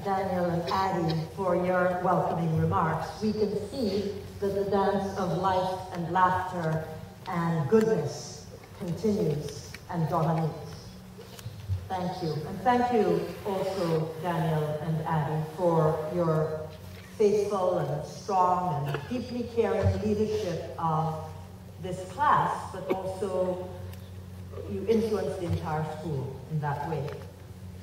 Daniel and Addie for your welcoming remarks. We can see that the dance of life and laughter and goodness continues and dominates. Thank you. And thank you also, Daniel and Addie, for your faithful and strong and deeply caring leadership of this class, but also you influenced the entire school in that way.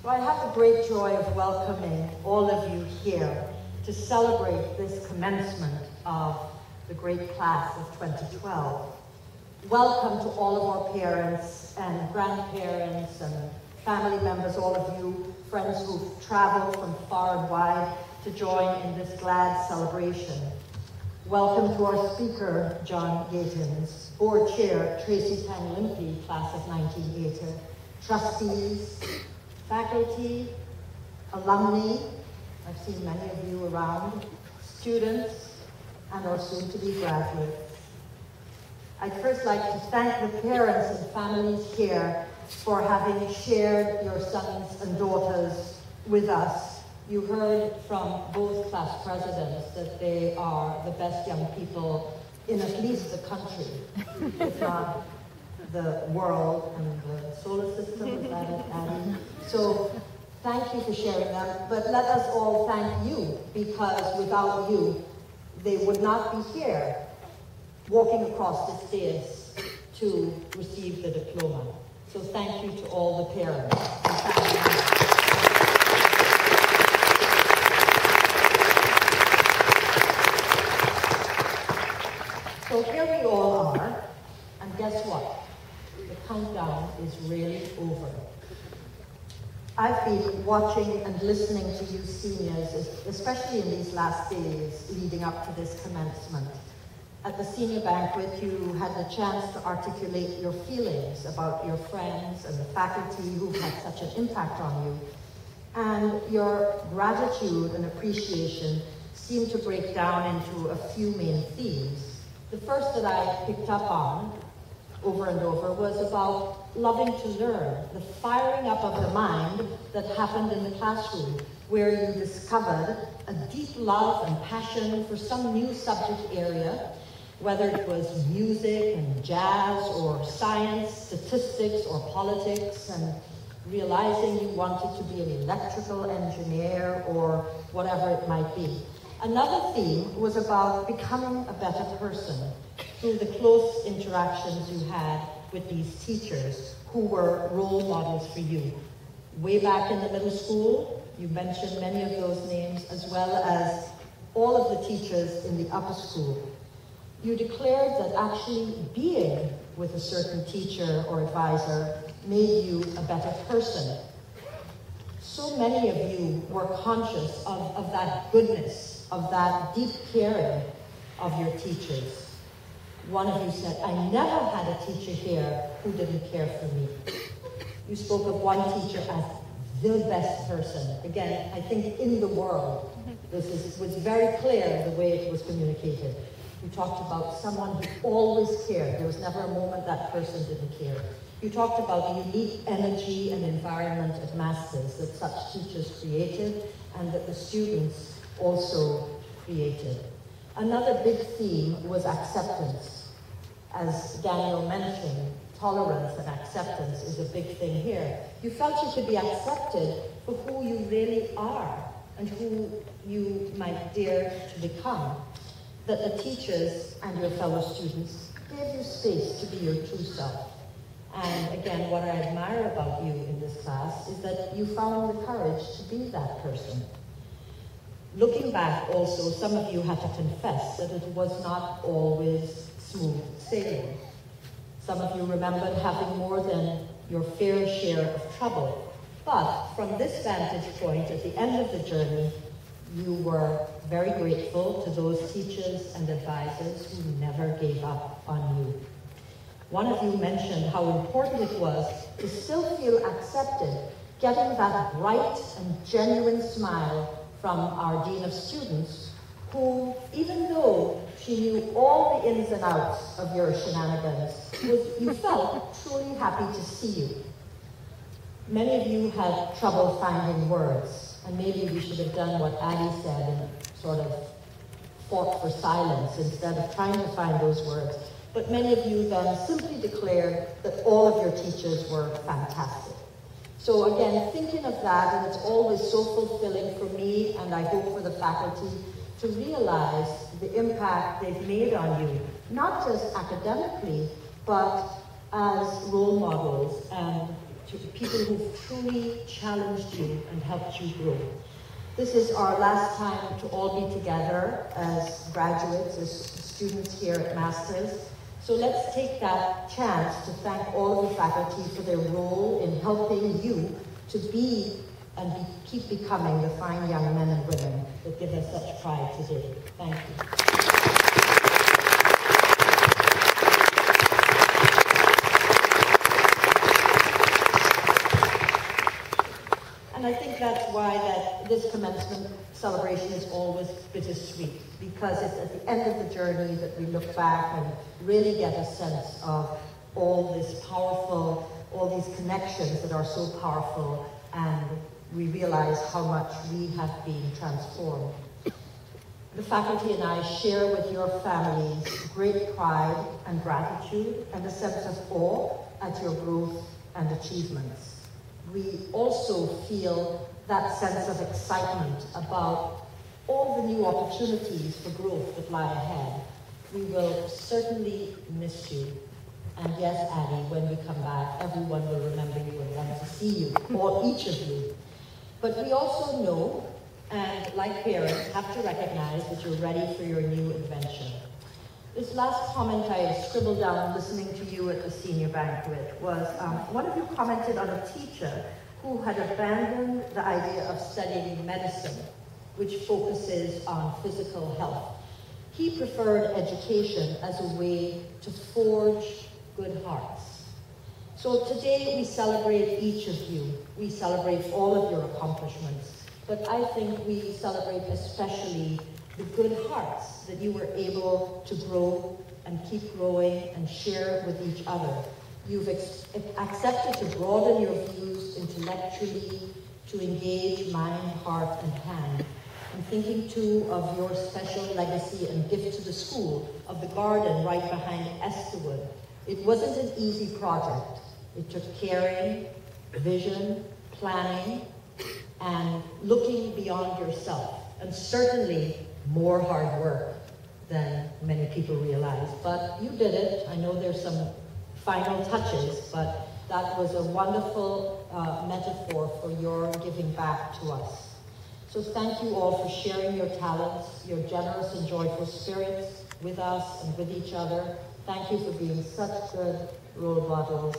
So I have the great joy of welcoming all of you here to celebrate this commencement of the great class of 2012. Welcome to all of our parents and grandparents and family members, all of you friends who've traveled from far and wide to join in this glad celebration. Welcome to our speaker, John Gatins, board chair, Tracy Tang-Limpy, class of 1980, trustees, faculty, alumni, I've seen many of you around, students, and our soon-to-be graduates. I'd first like to thank the parents and families here for having shared your sons and daughters with us. You heard from both class presidents that they are the best young people in at least the country, if not the world and the solar system, is that it, Addie? So thank you for sharing them, but let us all thank you, because without you, they would not be here walking across this dais to receive the diploma. So thank you to all the parents and families. So here we all are, and guess what? The countdown is really over. I've been watching and listening to you seniors, especially in these last days leading up to this commencement. At the senior banquet, you had the chance to articulate your feelings about your friends and the faculty who've had such an impact on you. And your gratitude and appreciation seemed to break down into a few main themes. The first that I picked up on over and over was about loving to learn, the firing up of the mind that happened in the classroom, where you discovered a deep love and passion for some new subject area, whether it was music and jazz or science, statistics or politics, and realizing you wanted to be an electrical engineer or whatever it might be. Another theme was about becoming a better person through the close interactions you had with these teachers who were role models for you. Way back in the middle school, you mentioned many of those names, as well as all of the teachers in the upper school. You declared that actually being with a certain teacher or advisor made you a better person. So many of you were conscious of that goodness, of that deep caring of your teachers. One of you said, I never had a teacher here who didn't care for me. You spoke of one teacher as the best person. Again, I think in the world, this was very clear the way it was communicated. You talked about someone who always cared. There was never a moment that person didn't care. You talked about the unique energy and environment at Masters that such teachers created and that the students also created. Another big theme was acceptance. As Daniel mentioned, tolerance and acceptance is a big thing here. You felt you could be accepted for who you really are and who you might dare to become. That the teachers and your fellow students gave you space to be your true self. And again, what I admire about you in this class is that you found the courage to be that person. Looking back also, some of you had to confess that it was not always smooth sailing. Some of you remembered having more than your fair share of trouble. But from this vantage point, at the end of the journey, you were very grateful to those teachers and advisors who never gave up on you. One of you mentioned how important it was to still feel accepted, getting that bright and genuine smile from our Dean of Students, who, even though she knew all the ins and outs of your shenanigans, you felt truly happy to see you. Many of you had trouble finding words And maybe we should have done what Addie said and sort of fought for silence instead of trying to find those words. But many of you then simply declared that all of your teachers were fantastic. So again, thinking of that, and it's always so fulfilling for me, and I hope for the faculty, to realize the impact they've made on you, not just academically, but as role models and to people who've truly challenged you and helped you grow. This is our last time to all be together as graduates, as students here at Masters. So let's take that chance to thank all of the faculty for their role in helping you to be and keep becoming the fine young men and women that give us such pride today. Thank you. And I think that's why this commencement celebration is always bittersweet, because it's at the end of the journey that we look back and really get a sense of all these connections that are so powerful, and we realize how much we have been transformed. The faculty and I share with your families great pride and gratitude and a sense of awe at your growth and achievements. We also feel that sense of excitement about all the new opportunities for growth that lie ahead. We will certainly miss you. And yes, Addie, when we come back, everyone will remember you and want to see you, or each of you. But we also know, and like parents, have to recognize that you're ready for your new adventure. This last comment I scribbled down listening to you at the senior banquet was, one of you commented on a teacher who had abandoned the idea of studying medicine, which focuses on physical health. He preferred education as a way to forge good hearts. So today we celebrate each of you. We celebrate all of your accomplishments, but I think we celebrate especially the good hearts that you were able to grow and keep growing and share with each other. You've accepted to broaden your views intellectually, to engage mind, heart, and hand. I'm thinking too of your special legacy and gift to the school, of the garden right behind Esterwood. It wasn't an easy project. It took caring, vision, planning, and looking beyond yourself, and certainly more hard work than many people realize. But you did it. I know there's some final touches, but that was a wonderful metaphor for your giving back to us. So thank you all for sharing your talents, your generous and joyful spirits with us and with each other. Thank you for being such good role models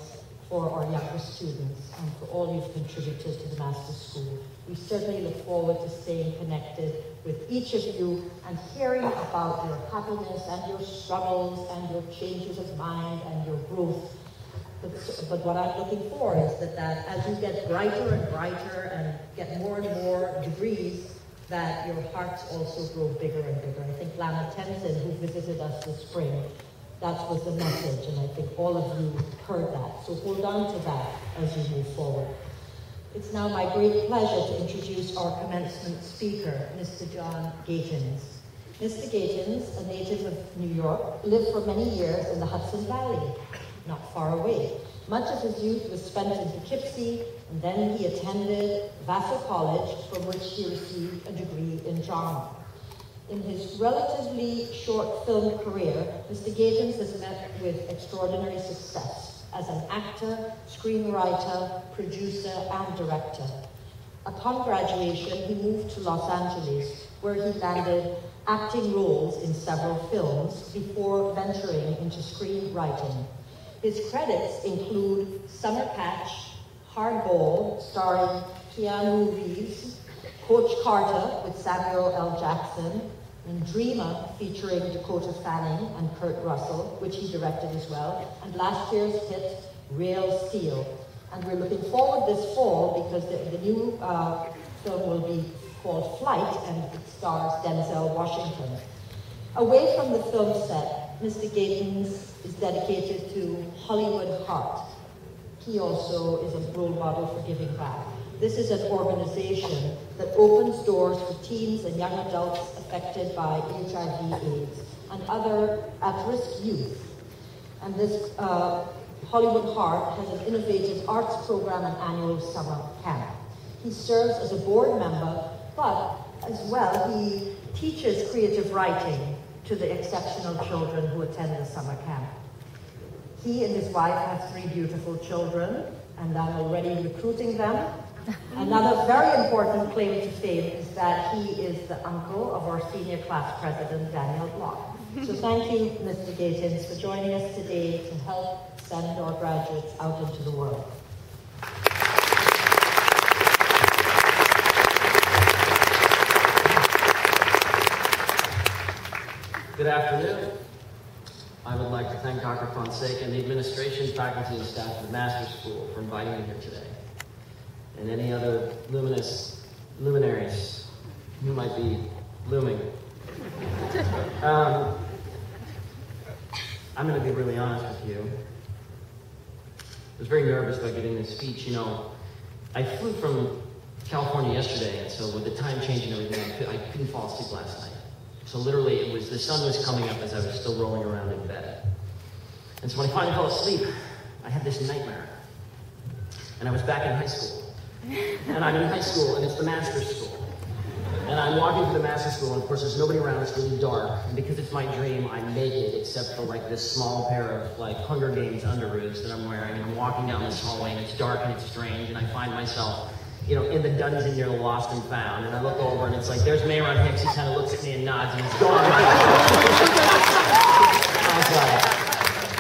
for our younger students and for all you've contributed to the Master's School. We certainly look forward to staying connected with each of you and hearing about your happiness and your struggles and your changes of mind and your growth. But what I'm looking for is that as you get brighter and brighter and get more and more degrees, that your hearts also grow bigger and bigger. I think Lana Tenson, who visited us this spring, that was the message, and I think all of you heard that. So hold on to that as you move forward. It's now my great pleasure to introduce our commencement speaker, Mr. John Gatins. Mr. Gatins, a native of New York, lived for many years in the Hudson Valley, not far away. Much of his youth was spent in Poughkeepsie, and then he attended Vassar College, from which he received a degree in drama. In his relatively short film career, Mr. Gatins has met with extraordinary success as an actor, screenwriter, producer, and director. Upon graduation, he moved to Los Angeles, where he landed acting roles in several films before venturing into screenwriting. His credits include Summer Patch, Hardball, starring Keanu Reeves, Coach Carter with Samuel L. Jackson, and Dreamer featuring Dakota Fanning and Kurt Russell, which he directed as well, and last year's hit, Real Steel. And we're looking forward this fall because the new film will be called Flight, and it stars Denzel Washington. Away from the film set, Mr. Gatins is dedicated to Hollywood Heart. He also is a role model for giving back. This is an organization that opens doors for teens and young adults affected by HIV/AIDS and other at-risk youth. And this Hollywood Heart has an innovative arts program and annual summer camp. He serves as a board member, but as well, he teaches creative writing to the exceptional children who attend the summer camp. He and his wife have 3 beautiful children, and I'm already recruiting them. Another very important claim to fame is that he is the uncle of our senior class president, Daniel Block. So thank you, Mr. Gatins, for joining us today to help send our graduates out into the world. Good afternoon. I would like to thank Dr. Fonseca and the administration, faculty, and staff of the Master's School for inviting me here today. And any other luminaries who might be looming. I'm going to be really honest with you. I was very nervous about giving this speech. You know, I flew from California yesterday, and so with the time change and everything, I couldn't fall asleep last night. So literally, the sun was coming up as I was still rolling around in bed. And so when I finally fell asleep, I had this nightmare. And I was back in high school. And I'm in high school, and it's the Master's School. And I'm walking through the Master's School, and of course there's nobody around, it's really dark. And because it's my dream, I'm naked, except for like this small pair of like Hunger Games underoos that I'm wearing. And I'm walking down this hallway, and it's dark and it's strange, and I find myself, you know, in the dungeon near the Lost and Found. And I look over, and it's like, there's Maureen Hicks, he kind of looks at me and nods, and he's gone.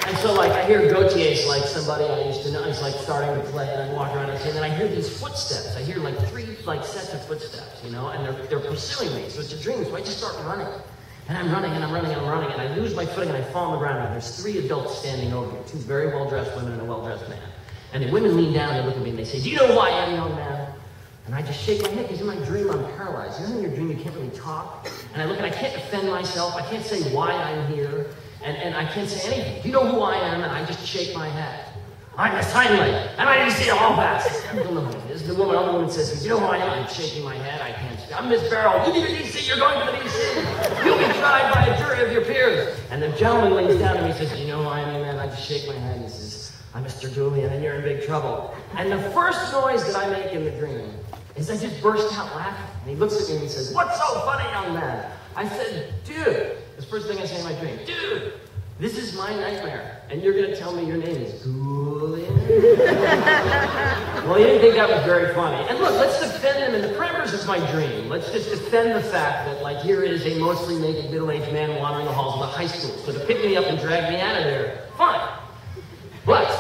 And so, like, I hear Gautier's, like, somebody I used to know, he's, like, starting to play, and I walk around, and then I hear these footsteps. I hear, like, 3, like, sets of footsteps, you know, and they're pursuing me, so it's a dream, so I just start running. And I'm running, and I'm running, and I'm running, and I lose my footing, and I fall on the ground, and there's 3 adults standing over me, 2 very well-dressed women and a well-dressed man. And the women lean down, and they look at me, and they say, "Do you know who I am, young man?" And I just shake my head, because in my dream, I'm paralyzed. You know, in your dream, you can't really talk? And I look, and I can't defend myself, I can't say why I'm here. And I can't say anything. Do you know who I am? And I just shake my head. I'm Miss Heinlein, and I didn't see a hall pass. I don't know who it is. The other woman says, "Do you know who I am?" I'm shaking my head. I can't speak. "I'm Miss Barrow. You need a DC. You're going to the DC. You'll be tried by a jury of your peers." And the gentleman leans down to me and says, "Do you know who I am?" And I just shake my head and he says, "I'm Mr. Julian, and you're in big trouble." And the first noise that I make in the dream is I just burst out laughing. And he looks at me and he says, "What's so funny, young man?" I said, "Dude," the first thing I say in my dream, "Dude, this is my nightmare, and you're going to tell me your name is Julian?" Well, he didn't think that was very funny. And look, let's defend him in the parameters of my dream. Let's just defend the fact that, like, here is a mostly naked middle-aged man wandering the halls of a high school. So to pick me up and drag me out of there, fine. But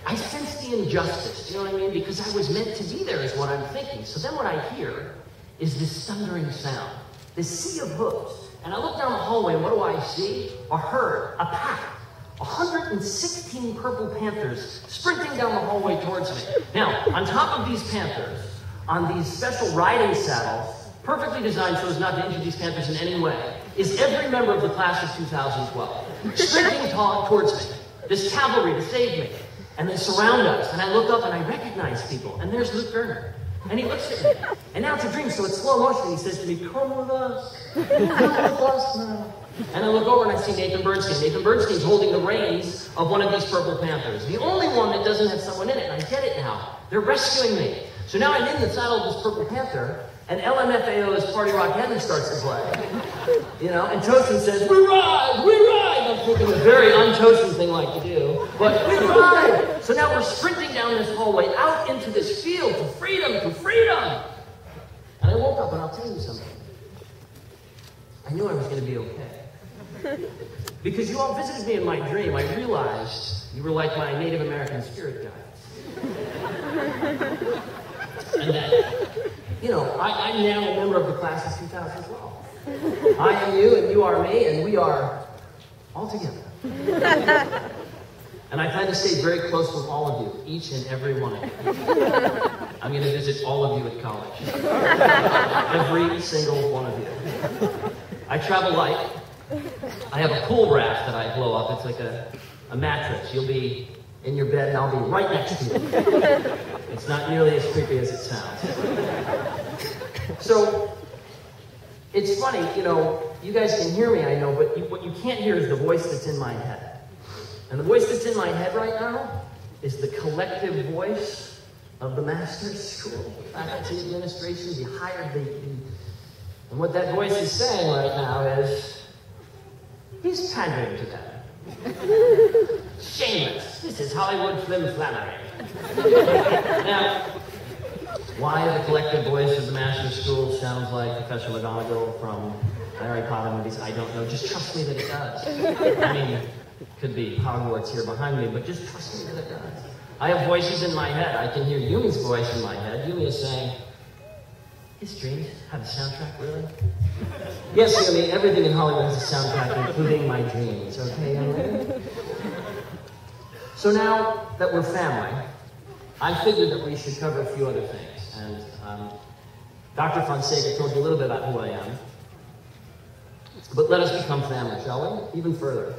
I sense the injustice, you know what I mean? Because I was meant to be there is what I'm thinking. So then what I hear is this thundering sound, this sea of hooves. And I look down the hallway, and what do I see? A herd, a pack, 116 purple panthers sprinting down the hallway towards me. Now, on top of these panthers, on these special riding saddles, perfectly designed so as not to injure these panthers in any way, is every member of the class of 2012, sprinting towards me, this cavalry to save me. And they surround us, and I look up and I recognize people, and there's Luke Gerner. And he looks at me, and now it's a dream, so it's slow motion. He says to me, "Come with us. Come with us now." And I look over and I see Nathan Bernstein. Nathan Bernstein's holding the reins of one of these purple panthers. The only one that doesn't have someone in it, and I get it now. They're rescuing me. So now I'm in the saddle of this purple panther, and LMFAO's Party Rock Heaven starts to play. You know, and Tosin says, "We ride, we ride." I'm thinking a very un-Tosin thing like to do, but we ride. So now we're sprinting down this hallway out into this field to freedom, to freedom. And I woke up, and I'll tell you something. I knew I was going to be okay. Because you all visited me in my dream, I realized you were like my Native American spirit guides. And that, you know, I'm now a member of the class of 2012. I am you, and you are me, and we are all together. And I plan to stay very close with all of you, each and every one of you. I'm going to visit all of you at college. Every single one of you. I travel light. I have a pool raft that I blow up. It's like a mattress. You'll be in your bed, and I'll be right next to you. It's not nearly as creepy as it sounds. So, it's funny, you know, you guys can hear me, I know, but what you can't hear is the voice that's in my head. And the voice that's in my head right now is the collective voice of the master's school, faculty administration, the hired, and what that voice is saying right now is, he's pandering to them. Shameless. This is Hollywood flim-flammery. Now, why the collective voice of the master's school sounds like Professor McGonagall from Harry Potter movies, I don't know. Just trust me that it does. I mean, could be Hogwarts here behind me, but just trust me that it does. I have voices in my head. I can hear Yumi's voice in my head. Yumi is saying, his dreams have a soundtrack, really? Yes, Yumi, everything in Hollywood has a soundtrack, including my dreams. Okay, young lady? So now that we're family, I figured that we should cover a few other things. And Dr. Fonseca told you a little bit about who I am. But let us become family, shall we? Even further.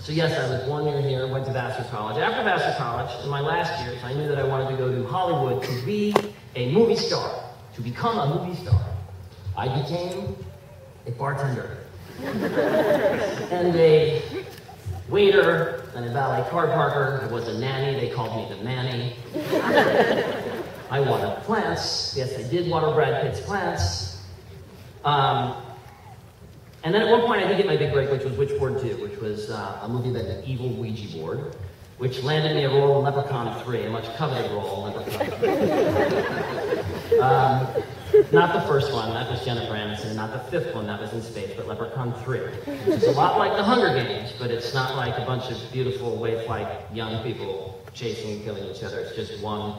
So yes, I was 1 year here, went to Vassar College. After Vassar College, in my last years, I knew that I wanted to go to Hollywood to be a movie star, to become a movie star. I became a bartender and a waiter and a valet car parker. I was a nanny, they called me the Manny. I watered plants. Yes, I did water Brad Pitt's plants. And then at one point I did get my big break, which was Witchboard 2, which was a movie about an evil Ouija board, which landed me a role in Leprechaun 3, a much coveted role in Leprechaun 3. Not the first one, that was Jennifer Aniston, not the fifth one, that was in space, but Leprechaun 3, which is a lot like the Hunger Games, but it's not like a bunch of beautiful, waif-like young people chasing and killing each other. It's just one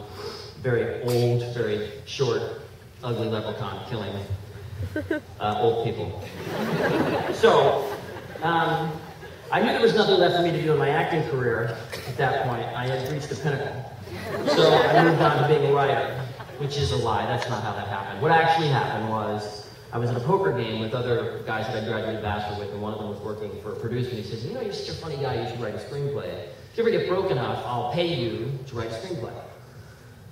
very old, very short, ugly leprechaun killing old people. So, I knew there was nothing left for me to do in my acting career at that point. I had reached the pinnacle. So I moved on to being a writer, which is a lie. That's not how that happened. What actually happened was, I was at a poker game with other guys that I graduated Vassar with, and one of them was working for a producer, and he said, you know, you're such a funny guy, you should write a screenplay. If you ever get broke enough, I'll pay you to write a screenplay.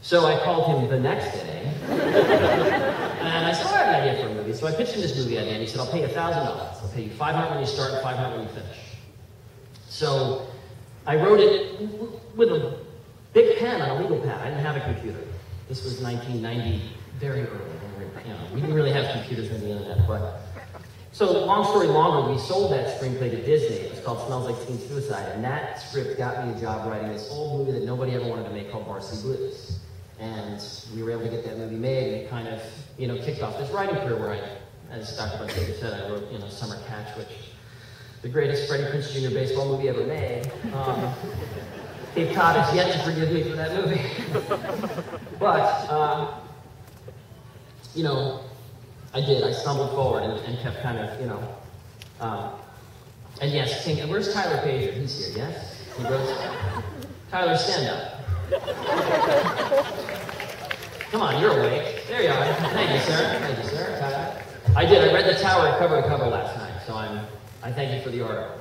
So I called him the next day, and I said, I have an idea for a movie. So I pitched him this movie idea, and he said, I'll pay you $1,000. I'll pay you $500 when you start and $500 when you finish. So I wrote it with a big pen on a legal pad. I didn't have a computer. This was 1990, very early. You know, we didn't really have computers on the internet, but... So long story longer, we sold that screenplay to Disney. It was called Smells Like Teen Suicide, and that script got me a job writing this old movie that nobody ever wanted to make called Varsity Blues. And we were able to get that movie made, and it kind of, you know, kicked off this writing career where I, as Dr. Fonseca said, I wrote, you know, Summer Catch, which the greatest Freddie Prinze Jr. baseball movie ever made. Cape Cod has yet to forgive me for that movie. But, you know, I did. I stumbled forward and kept kind of, you know, and yes, King, where's Tyler Pager? He's here, yes? He goes, Tyler, stand up. Come on, you're awake. There you are. Thank you, sir. Thank you, sir. Tyler. I did. I read The Tower cover to cover last night, so I thank you for the article.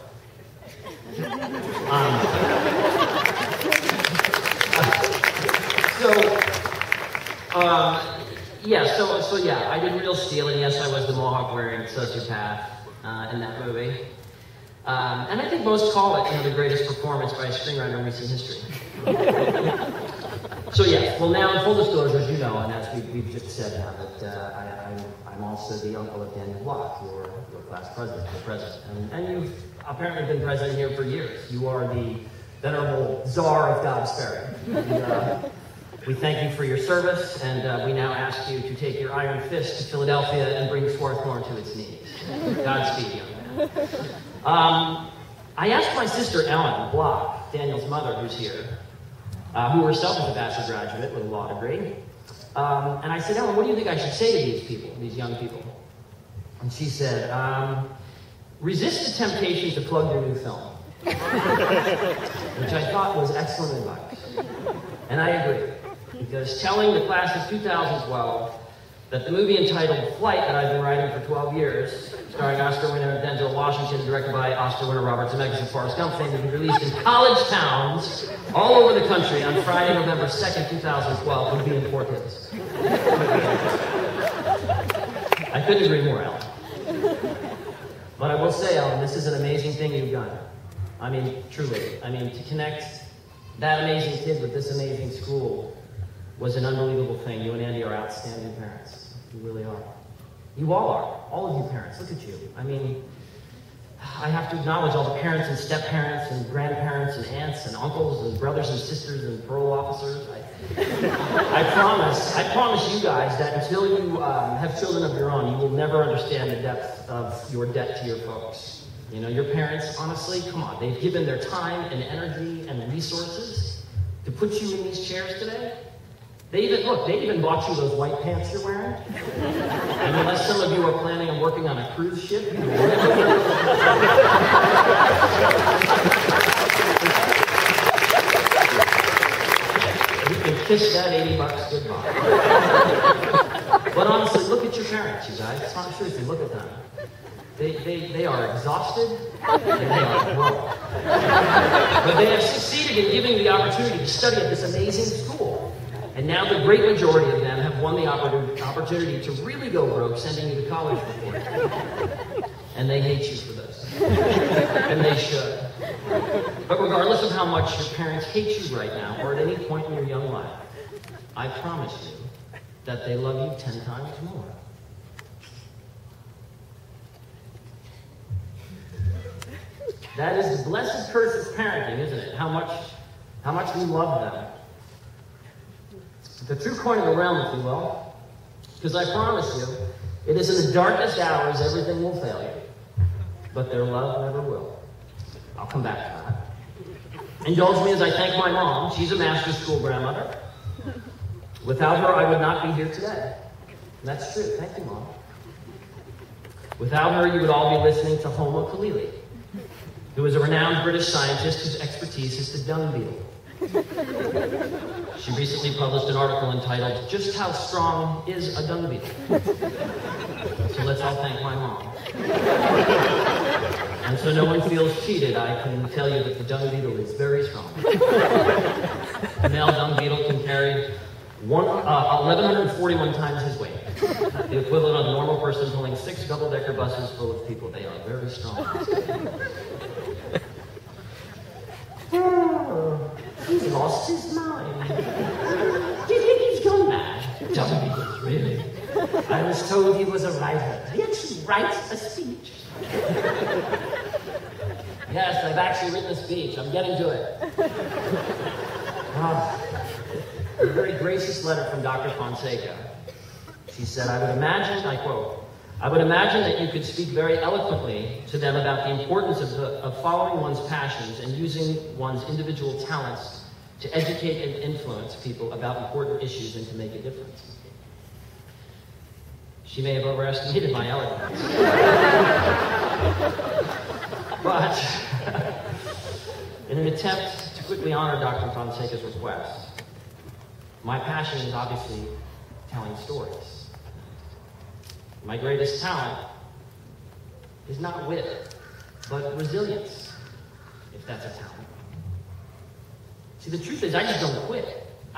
Yeah, I did Real Steel, and yes, I was the Mohawk-wearing sociopath in that movie. And I think most call it, you know, the greatest performance by a screenwriter in recent history. So yeah, well now in full disclosure, as you know, and as we've just said now, that I'm also the uncle of Daniel Block, your class president, and you've apparently been president here for years. You are the venerable czar of Dobbs Ferry. And, we thank you for your service, and we now ask you to take your iron fist to Philadelphia and bring Swarthmore to its knees. Godspeed, young man. I asked my sister Ellen Block, Daniel's mother, who's here, who herself is a Vassar graduate with a law degree, and I said, Ellen, what do you think I should say to these people, these young people? And she said, resist the temptation to plug your new film, which I thought was excellent advice. And I agree, because telling the class of 2012 that the movie entitled Flight that I've been writing for 12 years, starring Oscar winner Denzel Washington, directed by Oscar winner Robert Zemeckis and Forrest Gump fame, will be released in college towns all over the country on Friday, November 2nd, 2012, would be in 4 kids. I couldn't agree more, Ellen. But I will say, Ellen, this is an amazing thing you've done. I mean, truly. I mean, to connect that amazing kid with this amazing school was an unbelievable thing. You and Andy are outstanding parents. You really are. You all are. All of you parents. Look at you. I mean, I have to acknowledge all the parents and step-parents and grandparents and aunts and uncles and brothers and sisters and parole officers. I promise you guys that until you have children of your own, you will never understand the depth of your debt to your folks. You know, your parents, honestly, come on, they've given their time and energy and resources to put you in these chairs today. They even bought you those white pants you're wearing. And unless some of you are planning on working on a cruise ship, you will never. You can kiss that $80 goodbye. But honestly, look at your parents, you guys. Seriously, look at them. They are exhausted and they are broke. But they have succeeded in giving you the opportunity to study at this amazing school. And now the great majority of them have won the opportunity to really go broke, sending you to college before. And they hate you for this. And they should. But regardless of how much your parents hate you right now, or at any point in your young life, I promise you that they love you 10 times more. That is the blessed curse of parenting, isn't it? How much we love them. The true coin of the realm, if you will. Because I promise you, it is in the darkest hours everything will fail you. But their love never will. I'll come back to that. Indulge me as I thank my mom. She's a master's school grandmother. Without her, I would not be here today. And that's true. Thank you, Mom. Without her, you would all be listening to Homo Kalili, who is a renowned British scientist whose expertise is the dung beetle. She recently published an article entitled, "Just How Strong is a Dung Beetle?" So let's all thank my mom. And so no one feels cheated, I can tell you that the dung beetle is very strong. The male dung beetle can carry 1,141 times his weight, the equivalent of a normal person pulling 6 double-decker buses full of people. They are very strong. He's lost his mind. Do you think he's gone mad? Dung beetles, really? I was told he was a writer. He actually writes a speech. Yes, I've actually written a speech. I'm getting to it. A very gracious letter from Dr. Fonseca. She said, I would imagine, I quote, "I would imagine that you could speak very eloquently to them about the importance of following one's passions and using one's individual talents to educate and influence people about important issues and to make a difference." She may have overestimated my eloquence. But in an attempt to quickly honor Dr. Fonseca's request, my passion is obviously telling stories. My greatest talent is not wit, but resilience, if that's a talent. See, the truth is, I just don't quit.